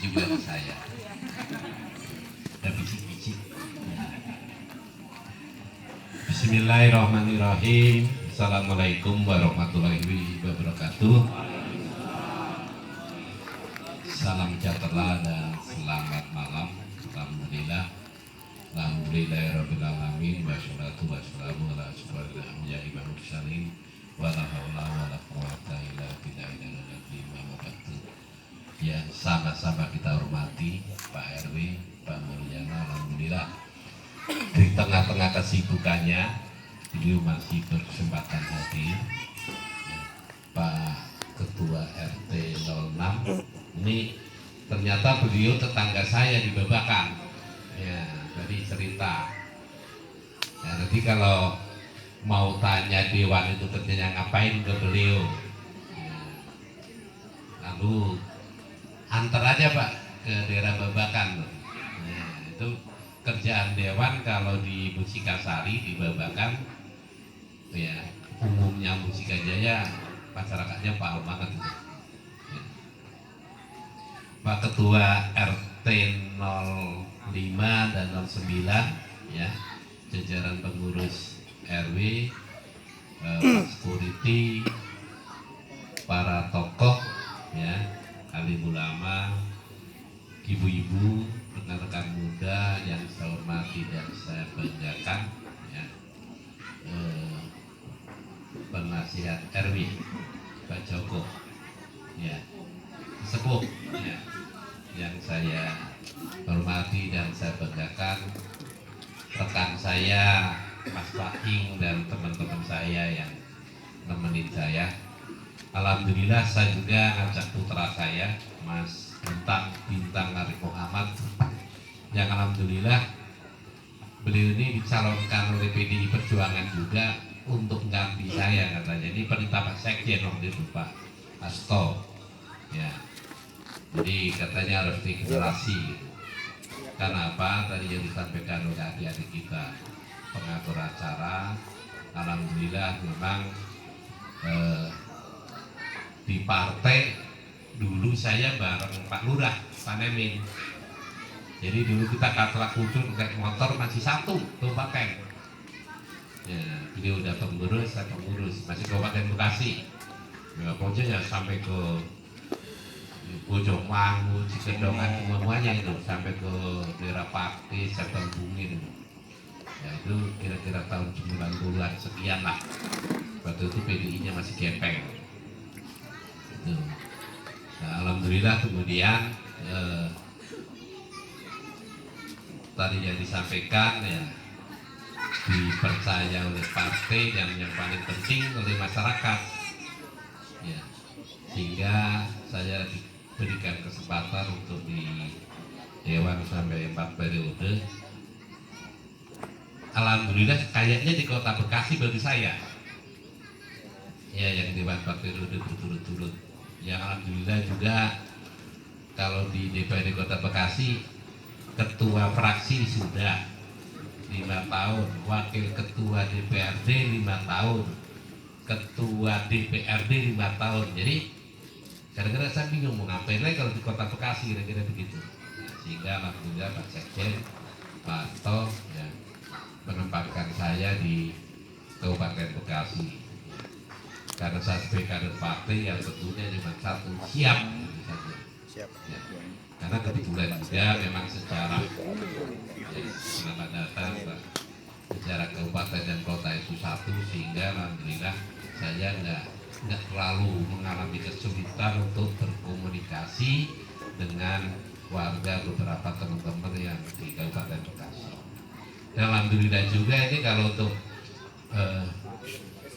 juga ke saya. Ada bisik-bisik. Bismillahirrahmanirrahim. Assalamualaikum warahmatullahi wabarakatuh. Salam sejahtera dan selamat malam. Alhamdulillah. Alhamdulillahirrahmanirrahim. Wassalatu wassalamu ala asyrofil anbiya'i wal mursalin. Wala haula wala quwwata illa billahi al-aliyyil. Yang sama-sama kita hormati Pak RW, Pak Mulyana, alhamdulillah di tengah-tengah kesibukannya beliau masih berkesempatan hadir. Pak Ketua RT 06 ini ternyata beliau tetangga saya di Babakan. Ya, dari cerita. Ya, nanti kalau mau tanya dewan itu kerjanya ngapain ke beliau, ya, lalu antar aja Pak ke daerah Babakan. Ya, itu kerjaan dewan kalau di Musikasari di Babakan, ya umumnya Musikajaya masyarakatnya paham banget itu. Ya. Pak Ketua RT 05 dan 09, ya jajaran pengurus RW, Pak Security, para tokoh, ya alim ulama, ibu-ibu, rekan-rekan muda yang saya hormati dan saya banggakan, ya penasihat RW Pak Joko, ya sepuh, ya yang saya hormati dan saya banggakan, rekan saya Mas Paking dan teman-teman saya yang nemenin saya. Alhamdulillah saya juga ngajak putra saya Mas Bintang Arif Muhammad, yang alhamdulillah beliau ini dicalonkan oleh PDI Perjuangan juga untuk ganti saya katanya. Ini perintah Pak Sekjen waktu itu Pak Asto, ya. Jadi katanya harus regenerasi. Karena apa? Tadi yang disampaikan oleh adik-adik kita pengatur acara, alhamdulillah memang di partai dulu saya bareng Pak Lurah, Pak Nemin. Jadi dulu kita katrak kucur pakai motor masih satu Kabupaten. Ya, beliau udah pengurus, saya pengurus masih Kabupaten Bekasi. Ya, pokoknya sampai ke Bojongmangu, Cikedongan, semuanya itu sampai ke daerah Pakis, Sabang Bungin. Ya itu kira-kira tahun 90-an sekian lah. Waktu itu PDI-nya masih gepeng. Itu. Nah, alhamdulillah kemudian tadi yang disampaikan, ya dipercaya oleh partai dan yang paling penting oleh masyarakat, ya sehingga saya diberikan kesempatan untuk di Dewan sampai 4 periode. Alhamdulillah kayaknya di Kota Bekasi bagi saya, ya yang Dewan 4 periode berturut-turut. Yang alhamdulillah juga kalau di DPRD Kota Bekasi ketua fraksi sudah 5 tahun, wakil ketua DPRD 5 tahun, ketua DPRD 5 tahun. Jadi kadang-kadang saya bingung mau ngapain lagi kalau di Kota Bekasi, kira-kira begitu. Nah, sehingga alhamdulillah Pak Sekjen, Pak Asto, ya, menempatkan saya di Kabupaten Bekasi. Karena saya sebagai kader partai yang tentunya cuma satu, siap. Siap. Ya. Karena kebetulan juga memang secara, ya, selamat datang Pak, secara kabupaten dan kota itu satu, sehingga alhamdulillah saya nggak terlalu mengalami kesulitan untuk berkomunikasi dengan warga beberapa teman-teman yang di Kabupaten Bekasi. Dan alhamdulillah juga ini kalau untuk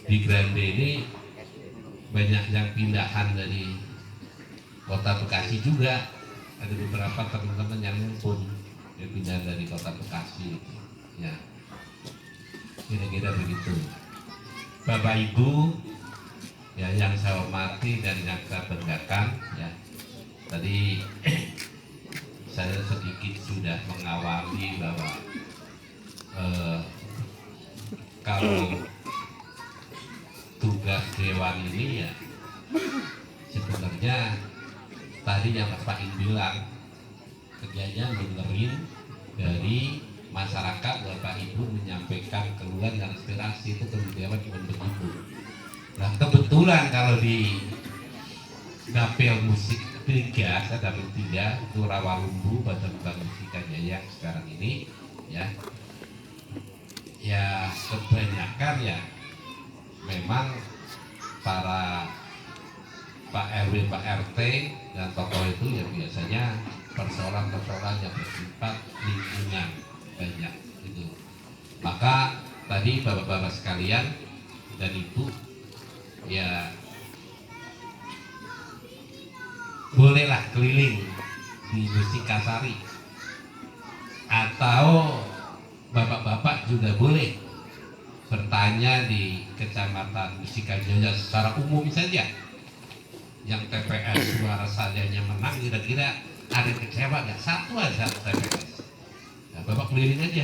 di Grande ini banyak yang pindahan dari Kota Bekasi juga. Ada beberapa teman-teman yang mumpun yang pindah dari Kota Bekasi, ya kira-kira begitu. Bapak Ibu, ya yang saya hormati dan yang saya banggakan, ya tadi saya sedikit sudah mengawali bahwa kalau tugas dewan ini, ya sebenarnya tadi yang Pak In bilang, kerjanya dengerin dari masyarakat, Bapak Ibu menyampaikan keluhan dan aspirasi, itu kemudian cuma begitu. Nah kebetulan kalau di dapil musik 3, saya dapil 3 itu Rawalumbu, Badan Kembang Musika Jaya sekarang ini ya kebanyakan ya memang para Pak RW, Pak RT dan tokoh itu ya biasanya persoalan-persoalan yang bersifat lingkungan banyak itu. Maka tadi bapak-bapak sekalian dan ibu ya bolehlah keliling di Musikasari, atau bapak-bapak juga boleh bertanya di Kecamatan Musikajaya secara umum saja. Yang TPS suara sajanya menang, kira-kira ada yang kecewa nggak? Satu aja TPS. Nah, bapak keliling aja.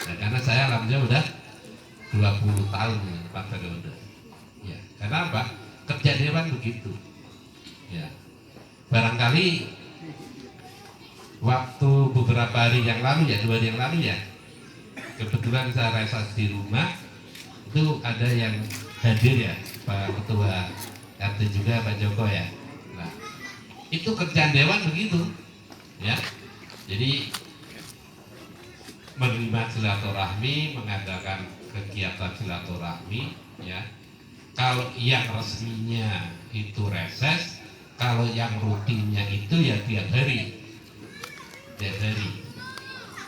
Nah, karena saya alhamdulillah udah 20 tahun Pak periode. Ya, karena apa? Kerja dewan begitu. Ya, barangkali waktu beberapa hari yang lalu ya, 2 hari yang lalu ya, kebetulan saya reses di rumah, itu ada yang hadir ya, Pak Ketua RT juga, Pak Joko ya. Nah, itu kerjaan dewan begitu, ya. Jadi menerima silaturahmi, mengadakan kegiatan silaturahmi, ya. Kalau yang resminya itu reses, kalau yang rutinnya itu ya tiap hari,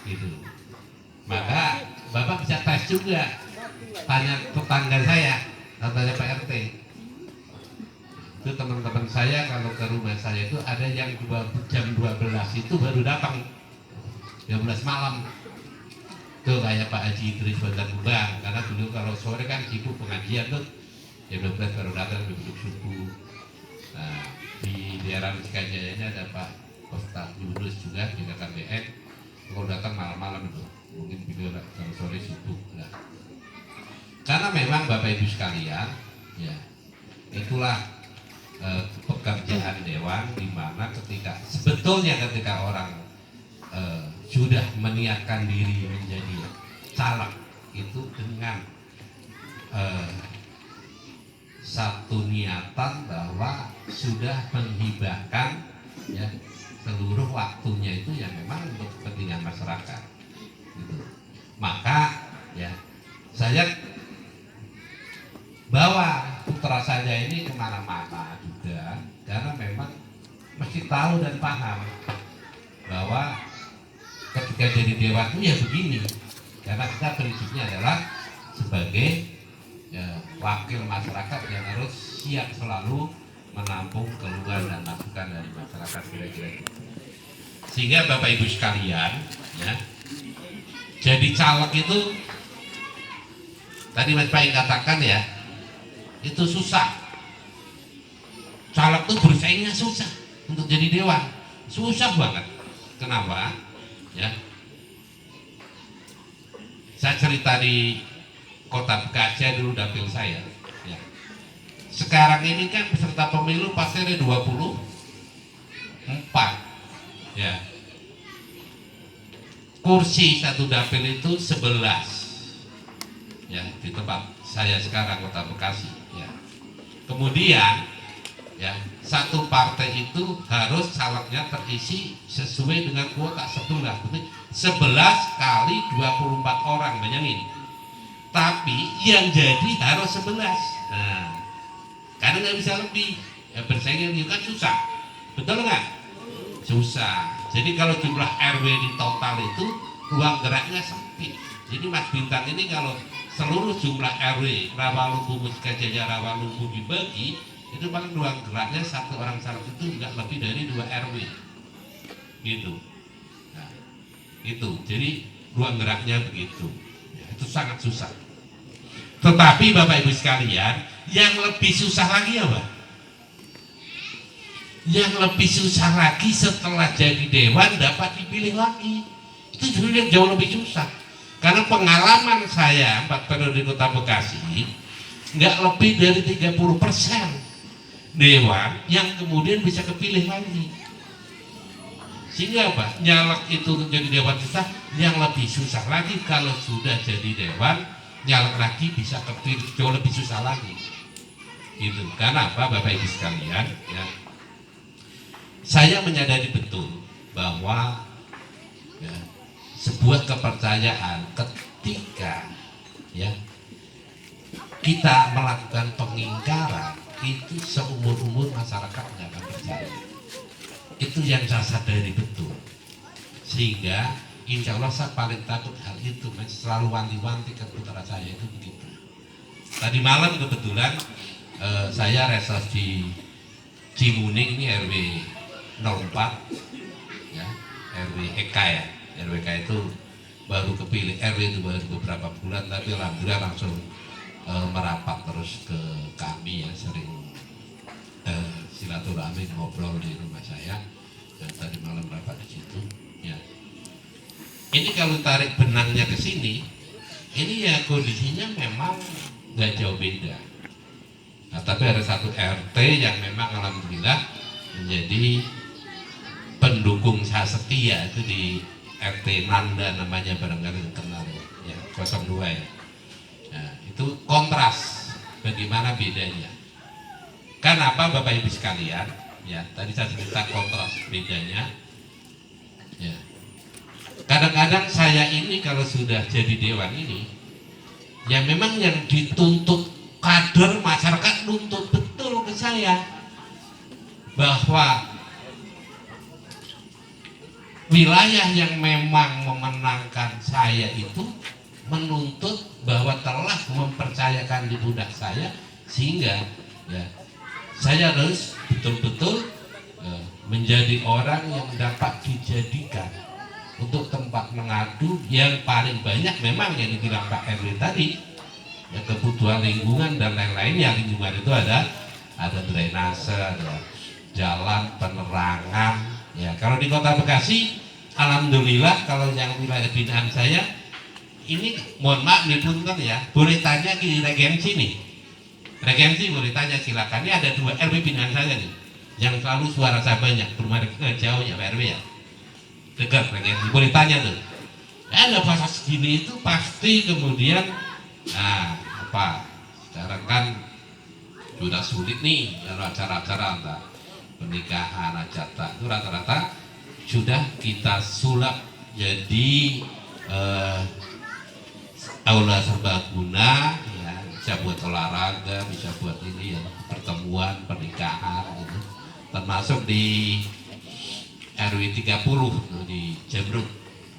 gitu. Maka bapak bisa tes juga, tanya tetangga saya, tanya Pak RT. Itu teman-teman saya kalau ke rumah saya itu ada yang jam 12 itu baru datang, 12 malam. Tuh kayak Pak Haji Idris Bandar Kembang, karena dulu kalau sore kan sibuk pengajian tuh, jam 12 baru datang duduk subuh. Nah, di daerah Musikajaya ini ada Pak Ustadz Yunus juga di KKBN, kalau datang malam-malam itu mungkin video kalau sore subuh. Nah, karena memang Bapak Ibu sekalian, ya itulah pekerjaan dewan, di mana sebetulnya ketika orang sudah meniatkan diri menjadi caleg itu dengan satu niatan bahwa sudah menghibahkan ya seluruh waktunya itu yang memang untuk kepentingan masyarakat gitu. Maka ya saya bawa putra saya ini kemana-mana juga, karena memang mesti tahu dan paham bahwa ketika jadi dewan itu ya begini, karena kita prinsipnya adalah sebagai ya, wakil masyarakat yang harus siap selalu menampung keluhan dan masukan dari masyarakat, kira-kira gitu. Sehingga Bapak Ibu sekalian ya, jadi caleg itu tadi Mas Pak katakan ya, itu susah. Caleg tuh bersaingnya susah untuk jadi dewan, susah banget. Kenapa? Ya, saya cerita di Kota Bekasi dulu dapil saya. Ya. Sekarang ini kan peserta pemilu pasti ada 24. Ya. Kursi satu dapil itu 11. Ya, di tempat saya sekarang Kota Bekasi. Ya. Kemudian ya, satu partai itu harus calegnya terisi sesuai dengan kuota 11. Berarti 11 kali 24 orang, bayangin. Tapi yang jadi harus 11. Nah, karena nggak bisa lebih. Ya, bersaing itu kan susah. Betul nggak? Susah. Jadi kalau jumlah RW di total itu ruang geraknya sempit. Jadi Mas Bintang ini kalau seluruh jumlah RW Rawalumbu Musikajaya Rawalumbu dibagi, itu paling ruang geraknya satu orang caleg itu nggak lebih dari 2 RW gitu. Nah, itu jadi ruang geraknya begitu ya, itu sangat susah. Tetapi Bapak Ibu sekalian, yang lebih susah lagi apa? Yang lebih susah lagi setelah jadi dewan dapat dipilih lagi, itu jauh lebih susah. Karena pengalaman saya 4 periode di Kota Bekasi, nggak lebih dari 30% dewan yang kemudian bisa kepilih lagi. Sehingga apa? Nyalek itu jadi dewan susah, yang lebih susah lagi kalau sudah jadi dewan, nyalek lagi bisa kepilih jauh lebih susah lagi. Gitu. Karena apa, Bapak Ibu sekalian? Ya, saya menyadari betul bahwa ya, sebuah kepercayaan ketika ya kita melakukan pengingkaran itu seumur-umur masyarakat nggak akan percaya. Itu yang saya sadari betul, sehingga insya Allah saya paling takut hal itu. Selalu wanti-wanti ke putra saya itu begitu. Tadi malam kebetulan saya reses di Cimuning, ini RW 04 ya, RW EK ya, RW EK itu baru kepilih, RW itu baru beberapa bulan, tapi alhamdulillah langsung merapat terus ke kami ya, sering silaturahmi ngobrol di rumah saya, dan tadi malam rapat di situ ya. Ini kalau tarik benangnya ke sini, ini ya kondisinya memang nggak jauh beda. Nah, tapi ada satu RT yang memang alhamdulillah menjadi pendukung saya setia, itu di RT Nanda namanya, barangkali kenal ya, 02 ya. Nah, itu kontras bagaimana bedanya. Kenapa Bapak Ibu sekalian? Ya, tadi saya cerita kontras bedanya. Ya. Kadang-kadang saya ini kalau sudah jadi dewan ini, ya memang yang dituntut kader masyarakat nuntut betul ke saya bahwa wilayah yang memang memenangkan saya itu menuntut bahwa telah mempercayakan di pundak saya, sehingga ya saya harus betul-betul menjadi orang yang dapat dijadikan untuk tempat mengadu yang paling banyak. Memang yang dibilang Pak RW tadi ya, kebutuhan lingkungan dan lain-lain. Yang lingkungan itu ada drainase, ada jalan, penerangan ya. Kalau di Kota Bekasi alhamdulillah, kalau yang wilayah binaan saya ini, mohon maaf nih punten ya, boleh tanya di regensi nih, regensi boleh tanya silakan. Ini ada 2 RW binaan saya nih yang selalu suara saya banyak, rumah jauh ya Pak RW ya, dekat regensi, boleh tanya tuh. Ada bahasa segini itu pasti kemudian apa, sekarang kan sudah sulit nih kalau acara-acara entah pernikahan, hajatan itu rata-rata sudah kita sulap jadi aula serbaguna ya, bisa buat olahraga, bisa buat ini ya, pertemuan, pernikahan gitu. Termasuk di RW 30 tuh, di Jamrut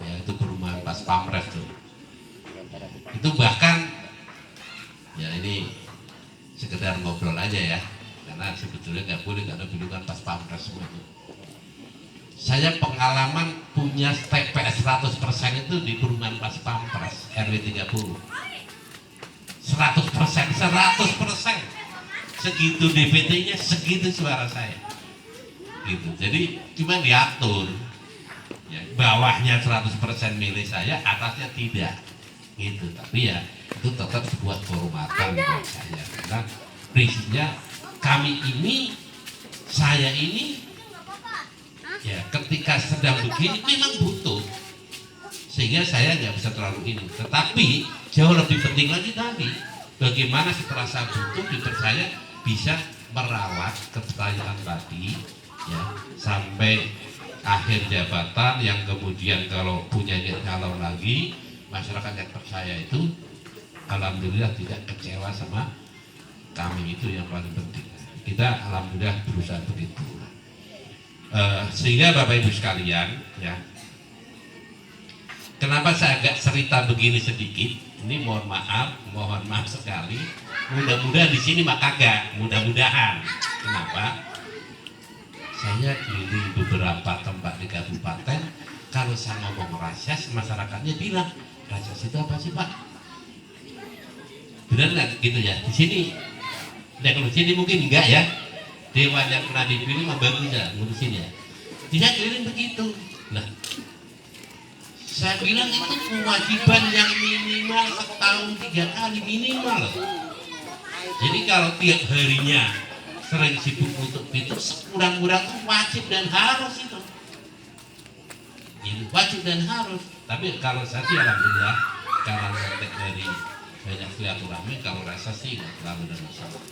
ya, itu perumahan pas Pamres tuh. Itu bahkan ya ini sekedar ngobrol aja ya, karena sebetulnya nggak boleh, karena dulu kan pas Pamres semua itu. Saya pengalaman punya TPS 100% itu di perumahan pas Pampres RW 30. 100%, segitu DPT-nya, segitu suara saya. Gitu. Jadi cuma diatur. Ya, bawahnya 100% milik saya, atasnya tidak. Gitu. Tapi ya itu tetap sebuah kehormatan buat saya. Karena prinsipnya kami ini, saya ini ya ketika sedang begini memang butuh, sehingga saya nggak bisa terlalu ini. Tetapi jauh lebih penting lagi tadi, bagaimana setelah saya butuh dipercaya bisa merawat kepercayaan tadi ya sampai akhir jabatan, yang kemudian kalau punya calon lagi, masyarakat yang percaya itu alhamdulillah tidak kecewa sama kami. Itu yang paling penting. Kita alhamdulillah berusaha begitu. Sehingga Bapak Ibu sekalian ya, kenapa saya agak cerita begini sedikit, ini mohon maaf sekali. Mudah-mudahan di sini mah kagak, mudah-mudahan. Kenapa? Saya keliling beberapa tempat di kabupaten, kalau saya ngomong rases, masyarakatnya bilang, rases itu apa sih Pak? Benar nggak gitu ya? Di sini, nah kalau di sini mungkin enggak ya. Dewan yang pernah dipilih mah bagus ya, ngurusin ya. Tidak keliling begitu. Nah, saya bilang itu kewajiban yang minimal setahun 3 kali minimal. Jadi kalau tiap harinya sering sibuk untuk itu, sekurang-kurang itu wajib dan harus itu. Ini wajib dan harus. Tapi kalau saya sih alhamdulillah karena kontek dari banyak silaturahmi, kalau rasa sih nggak terlalu ada masalah.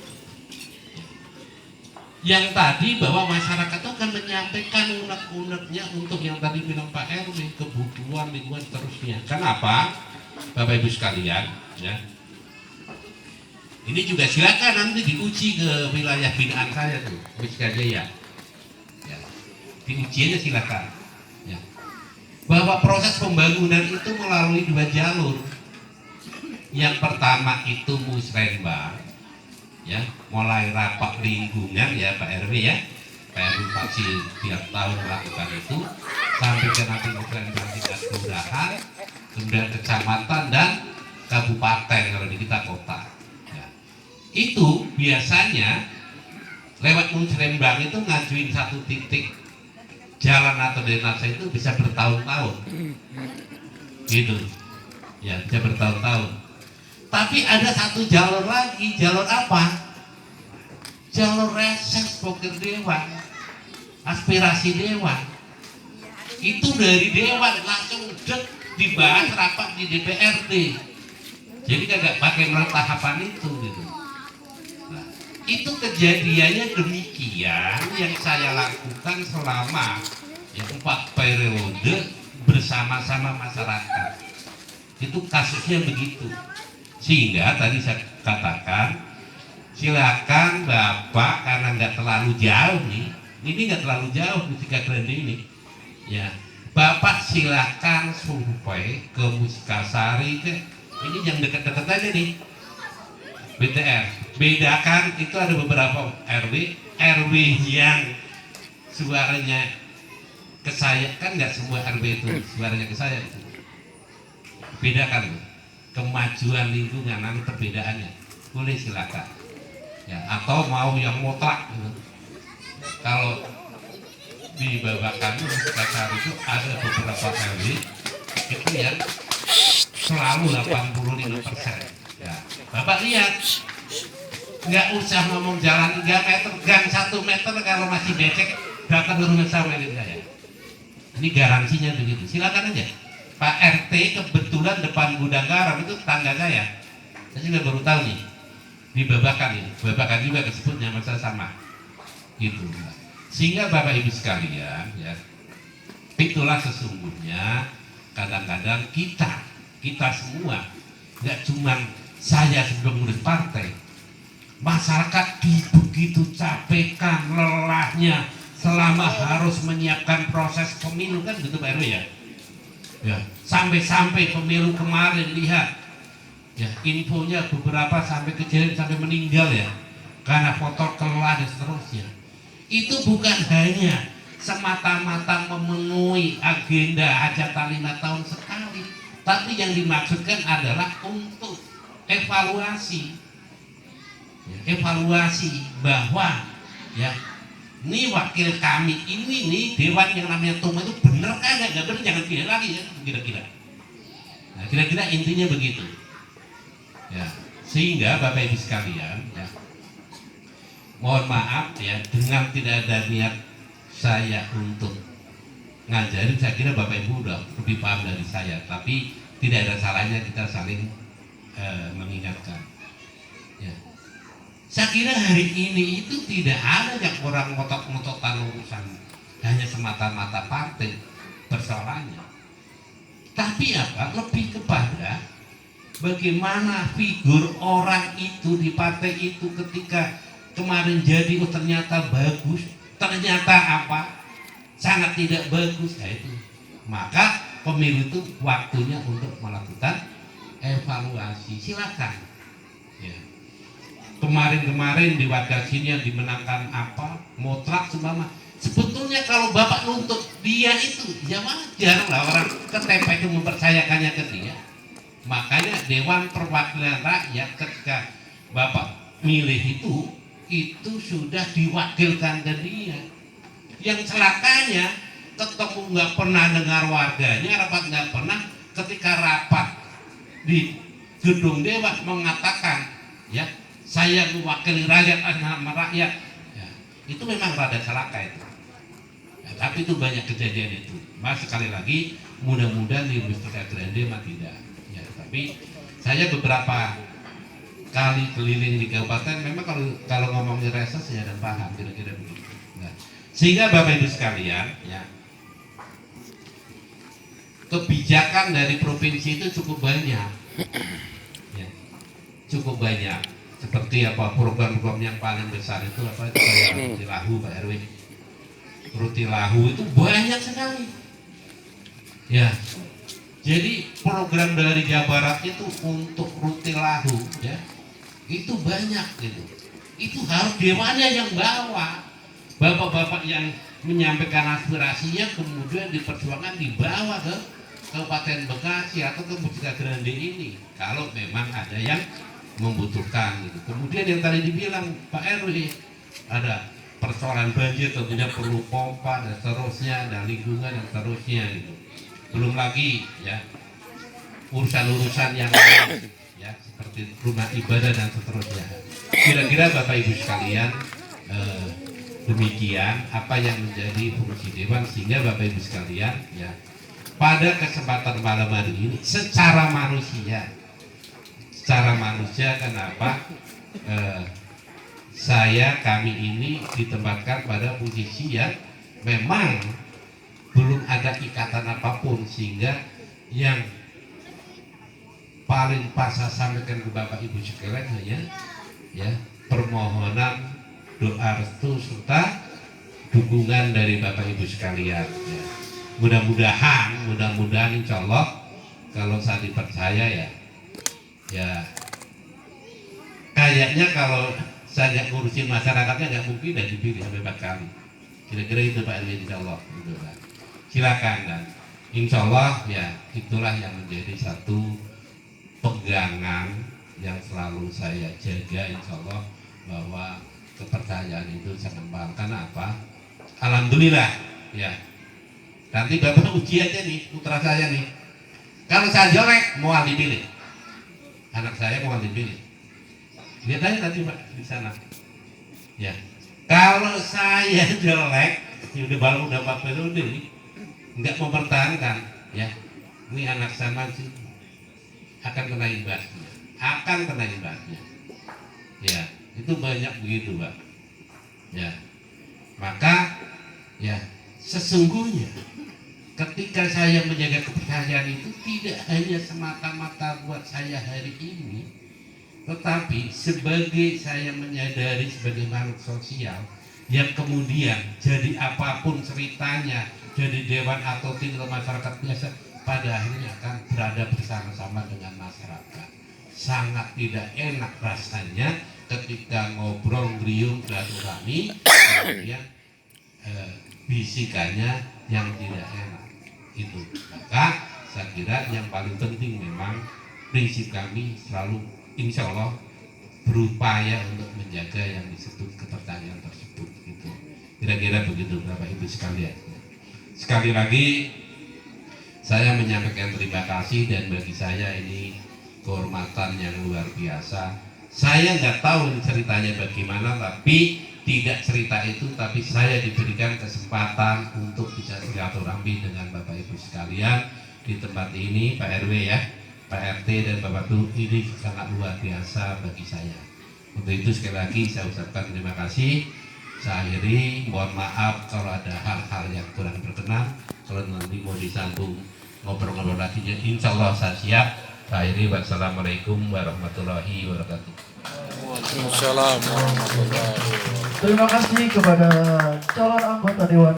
Yang tadi bahwa masyarakat itu akan menyampaikan unek-uneknya untuk yang tadi bilang Pak RW, kebutuhan lingkungan terusnya. Kenapa? Bapak Ibu sekalian, ya. Ini juga silakan nanti diuji ke wilayah binaan saya tuh, Wisma Jaya. Ya. Diuji aja silakan. Ya. Bahwa proses pembangunan itu melalui 2 jalur. Yang pertama itu musrenbang, ya, mulai rapat lingkungan ya Pak RW ya, Pak RW pasti tiap tahun melakukan itu sampai ke nanti musrenbang tingkat kelurahan, kemudian kecamatan dan kabupaten kalau di kita kota. Ya. Itu biasanya lewat musrenbang itu ngajuin satu titik jalan atau drainase itu bisa bertahun-tahun, gitu, ya bisa bertahun-tahun. Tapi ada satu jalur lagi, jalur apa? Jalur reses poker dewan, aspirasi dewan. Itu dari dewan langsung dibahas rapat di DPRD. Jadi kagak pakai melalui tahapan itu gitu. Nah, itu kejadiannya demikian yang saya lakukan selama ya 4 periode bersama-sama masyarakat. Itu kasusnya begitu. Sehingga tadi saya katakan silakan Bapak karena nggak terlalu jauh nih, ini nggak terlalu jauh Mustika Grande ini, ya Bapak silakan survei ke Musikasari ke ini yang dekat-dekat aja nih, BTR. Bedakan itu ada beberapa RW yang suaranya ke saya, kan nggak semua RW itu suaranya ke saya. Bedakan kemajuan lingkungan, nanti perbedaannya boleh silakan ya, atau mau yang mutlak gitu. Kalau di Babakan Musikasari itu ada beberapa RW itu yang selalu 85% ya. Bapak lihat, nggak usah ngomong jalan 3 meter, gang 1 meter kalau masih becek datang ke rumah saya. Ini garansinya begitu, silakan aja. Pak RT kebetulan depan gudang garam itu tangga saya juga baru tahu nih, di Babakan ini, Babakan juga disebutnya masa sama gitu. Sehingga Bapak Ibu sekalian ya, itulah sesungguhnya kadang-kadang kita semua, nggak cuma saya sebagai pengurus partai, masyarakat begitu capekkan lelahnya selama harus menyiapkan proses pemilu kan gitu Pak RW ya. Ya, sampai pemilu kemarin lihat ya, infonya beberapa sampai kejadian sampai meninggal ya karena foto kelah dan seterusnya. Itu bukan hanya semata-mata memenuhi agenda hajatan 5 tahun sekali, tapi yang dimaksudkan adalah untuk evaluasi ya, evaluasi bahwa ya ini wakil kami ini nih dewan yang namanya Tuma itu bener kagak, nggak bener jangan pilih lagi ya kira-kira. Nah kira-kira intinya begitu ya, sehingga Bapak Ibu sekalian ya, mohon maaf ya dengan tidak ada niat saya untuk ngajarin, saya kira Bapak Ibu udah lebih paham dari saya, tapi tidak ada salahnya kita saling mengingatkan ya. Saya kira hari ini itu tidak ada yang orang ngotot-ngototan urusan hanya semata-mata partai persoalannya, tapi apa lebih kepada bagaimana figur orang itu di partai itu ketika kemarin jadi ternyata bagus, ternyata apa sangat tidak bagus, nah itu maka pemilu itu waktunya untuk melakukan evaluasi. Silakan ya. Kemarin di warga sini yang dimenangkan apa mutlak sembama, sebetulnya kalau Bapak nuntut dia itu ya wajar lah orang KTP itu mempercayakannya ke dia. Makanya Dewan Perwakilan Rakyat ketika Bapak milih itu sudah diwakilkan ke dia. Yang celakanya ketemu nggak pernah dengar warganya, rapat nggak pernah, ketika rapat di gedung Dewan mengatakan ya saya mewakili rakyat atas nama rakyat ya, itu memang rada celaka itu ya, tapi itu banyak kejadian itu. Mas sekali lagi mudah-mudahan di Mustika Grande mah tidak. Ya, tapi saya beberapa kali keliling di kabupaten, memang kalau ngomongin reses ya dan paham kira-kira begitu. Nah, sehingga Bapak Ibu sekalian, ya, kebijakan dari provinsi itu cukup banyak, ya, cukup banyak. Seperti apa program-program yang paling besar itu apa itu kayak Rutilahu, Pak RW. Rutilahu itu banyak sekali. Ya, jadi program dari Jawa Barat itu untuk Rutilahu, ya, itu banyak gitu. Itu harus dewannya yang bawa, bapak-bapak yang menyampaikan aspirasinya kemudian diperjuangkan dibawa ke Kabupaten Bekasi atau ke Mustika Grande ini. Kalau memang ada yang membutuhkan gitu. Kemudian yang tadi dibilang Pak RW, ada persoalan banjir tentunya perlu pompa dan seterusnya, dan lingkungan dan seterusnya gitu. Belum lagi ya urusan-urusan yang lain ya seperti rumah ibadah dan seterusnya. Kira-kira Bapak Ibu sekalian, demikian apa yang menjadi fungsi dewan, sehingga Bapak Ibu sekalian ya pada kesempatan malam hari ini secara manusia kenapa kami ini ditempatkan pada posisi yang memang belum ada ikatan apapun, sehingga yang paling pas saya sampaikan ke Bapak Ibu sekalian hanya ya permohonan doa restu serta dukungan dari Bapak Ibu sekalian ya. Mudah-mudahan insya Allah kalau saya dipercaya ya kayaknya kalau saya nggak ngurusin masyarakatnya nggak mungkin dan dipilih sampai 4 kali. Kira-kira itu Pak RW, insya Allah gitu, Pak. Silakan, dan insya Allah ya itulah yang menjadi satu pegangan yang selalu saya jaga, insya Allah, bahwa kepercayaan itu sangat mahal. Karena apa? Alhamdulillah ya, nanti Bapak uji aja nih putra saya nih, kalau saya jelek mau dipilih, anak saya mau dipilih, lihat aja nanti Pak di sana ya. Kalau saya jelek, udah 4 periode nih, nggak mempertahankan ya, ini anak sama sih akan kena imbasnya, ya itu banyak begitu Pak ya. Maka ya sesungguhnya ketika saya menjaga kepercayaan itu tidak hanya semata-mata buat saya hari ini, tetapi sebagai saya menyadari sebagai makhluk sosial yang kemudian jadi apapun ceritanya, jadi dewan atau tinggal masyarakat biasa, pada akhirnya akan berada bersama-sama dengan masyarakat. Sangat tidak enak rasanya ketika ngobrol ngriung silaturahmi kemudian bisikannya yang tidak enak itu. Maka saya kira yang paling penting memang prinsip kami selalu insya Allah berupaya untuk menjaga yang disebut kepercayaan tersebut gitu. Kira-kira begitu Bapak Ibu sekalian. Sekali lagi saya menyampaikan terima kasih, dan bagi saya ini kehormatan yang luar biasa. Saya nggak tahu ceritanya bagaimana, tapi tidak cerita itu, tapi saya diberikan kesempatan untuk bisa silaturahmi dengan Bapak Ibu sekalian di tempat ini, Pak RW ya, Pak RT dan Bapak Ibu, ini sangat luar biasa bagi saya. Untuk itu sekali lagi saya ucapkan terima kasih. Saya akhiri, mohon maaf kalau ada hal-hal yang kurang berkenan. Kalau nanti mau disambung ngobrol-ngobrol lagi, insya Allah saya siap. Saya akhiri, wassalamualaikum warahmatullahi wabarakatuh. Waalaikumsalam warahmatullahi wabarakatuh. Terima kasih kepada calon anggota Dewan